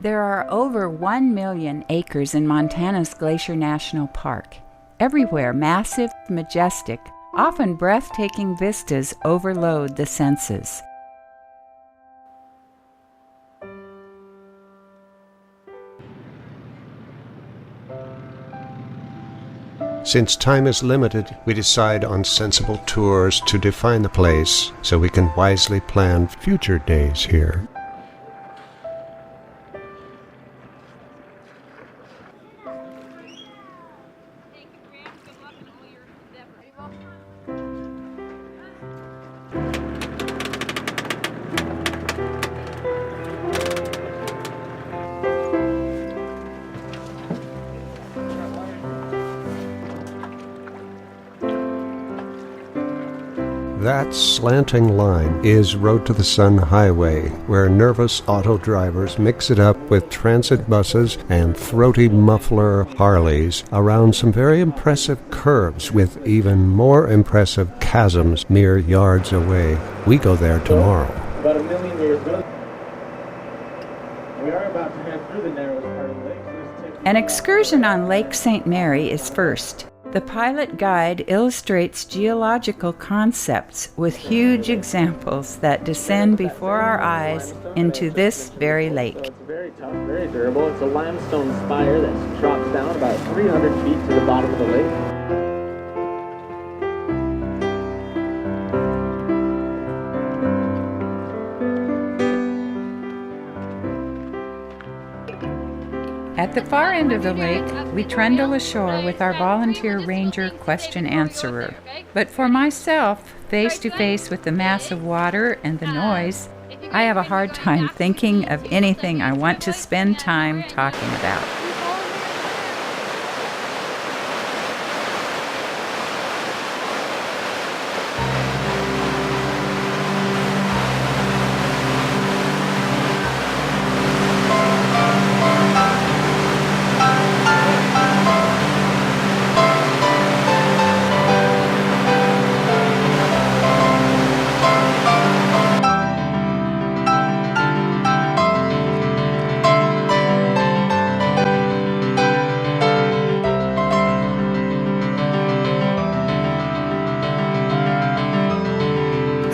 There are over 1 million acres in Montana's Glacier National Park. Everywhere, massive, majestic, often breathtaking vistas overload the senses. Since time is limited, we decide on sensible tours to define the place so we can wisely plan future days here. That slanting line is Road to the Sun Highway, where nervous auto drivers mix it up with transit buses and throaty muffler Harleys around some very impressive curves with even more impressive chasms mere yards away. We go there tomorrow. About 1 million years ago, we are about to head through the narrowest part of the lake. An excursion on Lake St. Mary is first. The pilot guide illustrates geological concepts with huge examples that descend before our eyes into this very lake. It's very tough, very durable. It's a limestone spire that drops down about 300 feet to the bottom of the lake. At the far end of the lake, we trundle ashore with our volunteer ranger question-answerer. But for myself, face to face with the mass of water and the noise, I have a hard time thinking of anything I want to spend time talking about.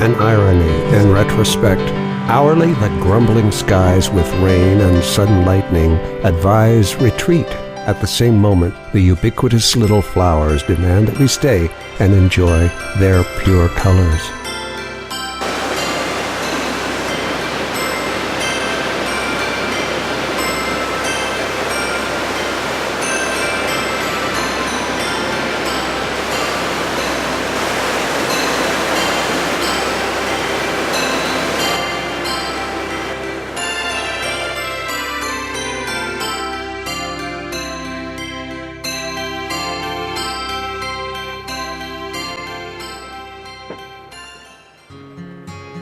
An irony in retrospect. Hourly, the grumbling skies with rain and sudden lightning advise retreat. At the same moment, the ubiquitous little flowers demand that we stay and enjoy their pure colors.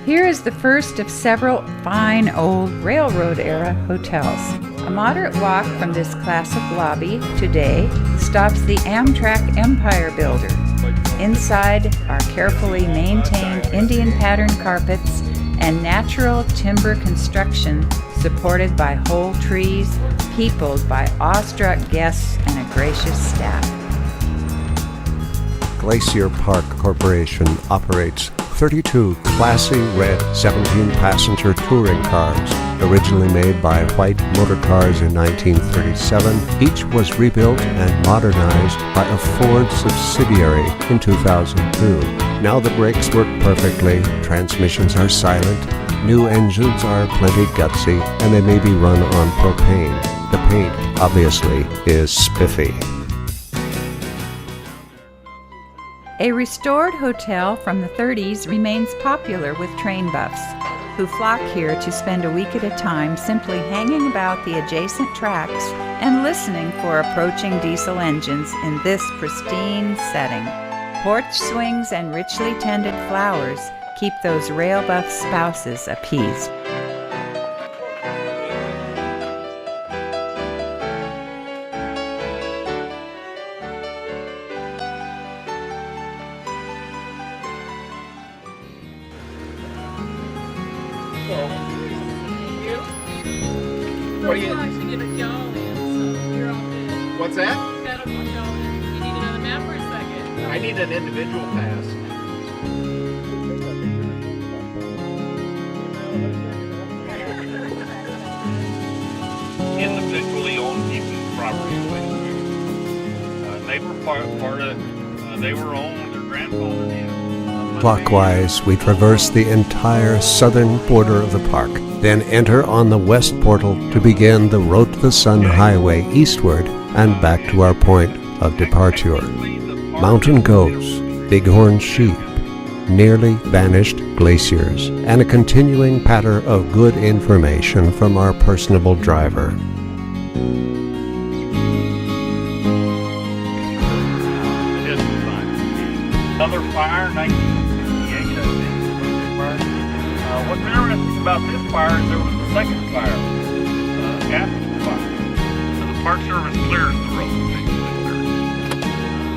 Here is the first of several fine old railroad-era hotels. A moderate walk from this classic lobby today stops the Amtrak Empire Builder. Inside are carefully maintained Indian pattern carpets and natural timber construction supported by whole trees, peopled by awestruck guests and a gracious staff. Glacier Park Corporation operates 32 classy red 17-passenger touring cars, originally made by White Motor Cars in 1937. Each was rebuilt and modernized by a Ford subsidiary in 2002. Now the brakes work perfectly, transmissions are silent, new engines are plenty gutsy, and they may be run on propane. The paint, obviously, is spiffy. A restored hotel from the 30s remains popular with train buffs, who flock here to spend a week at a time simply hanging about the adjacent tracks and listening for approaching diesel engines in this pristine setting. Porch swings and richly tended flowers keep those rail buff spouses appeased. What you? Actually get y'all in, so you're all good. What's that? That'll get y'all in. You need another map for a second. I need an individual pass. Individually owned pieces of property. They were part of. They were owned. Their grandfather did. Clockwise, we traverse the entire southern border of the park, then enter on the west portal to begin the Road to the Sun Highway eastward and back to our point of departure. Mountain goats, bighorn sheep, nearly vanished glaciers, and a continuing patter of good information from our personable driver. Another fire, 1968, I think. What's interesting about this fire is there was a second fire after the fire. So the Park Service clears the road.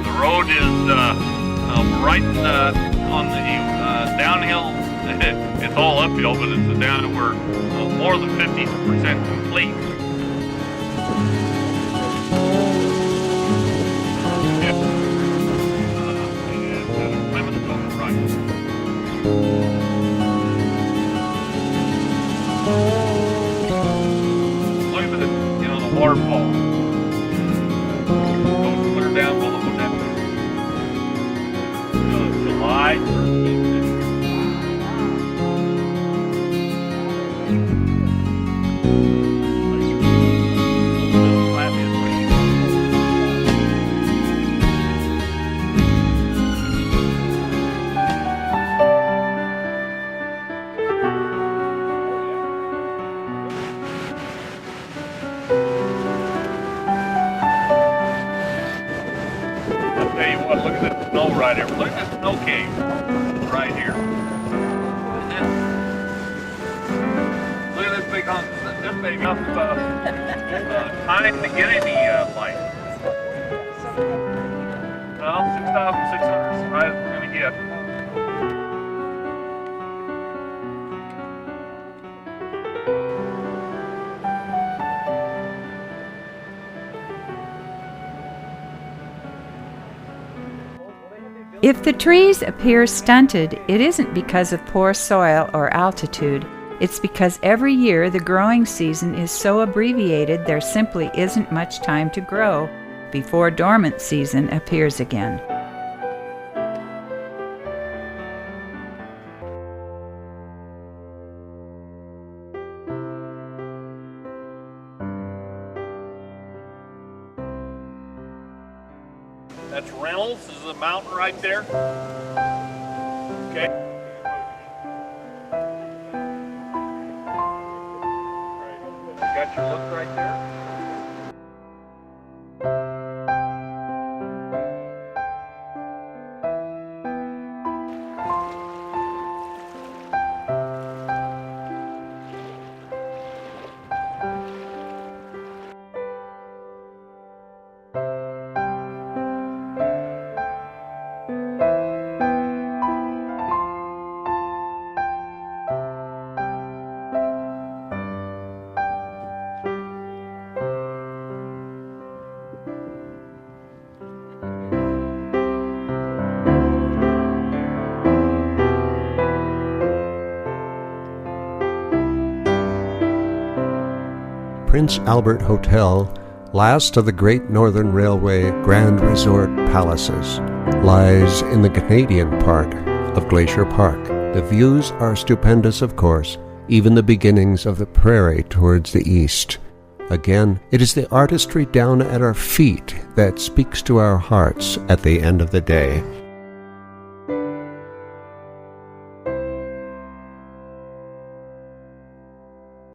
The road is right on the downhill. It's all uphill, but it's a downhill. We're more than 50% complete. Look at the, the waterfall. Goes clear down below that. July 13th. Tell you what, look at the snow right here. Look at the snow cave right here. Look at this big hunk. This may be enough time to get any light. Well, 6,600 is right as we're going to get. If the trees appear stunted, it isn't because of poor soil or altitude. It's because every year the growing season is so abbreviated there simply isn't much time to grow before dormant season appears again. That's Reynolds. This is a mountain right there. Okay. Got your look right there. Prince Albert Hotel, last of the Great Northern Railway Grand Resort Palaces, lies in the Canadian part of Glacier Park. The views are stupendous, of course, even the beginnings of the prairie towards the east. Again, it is the artistry down at our feet that speaks to our hearts at the end of the day.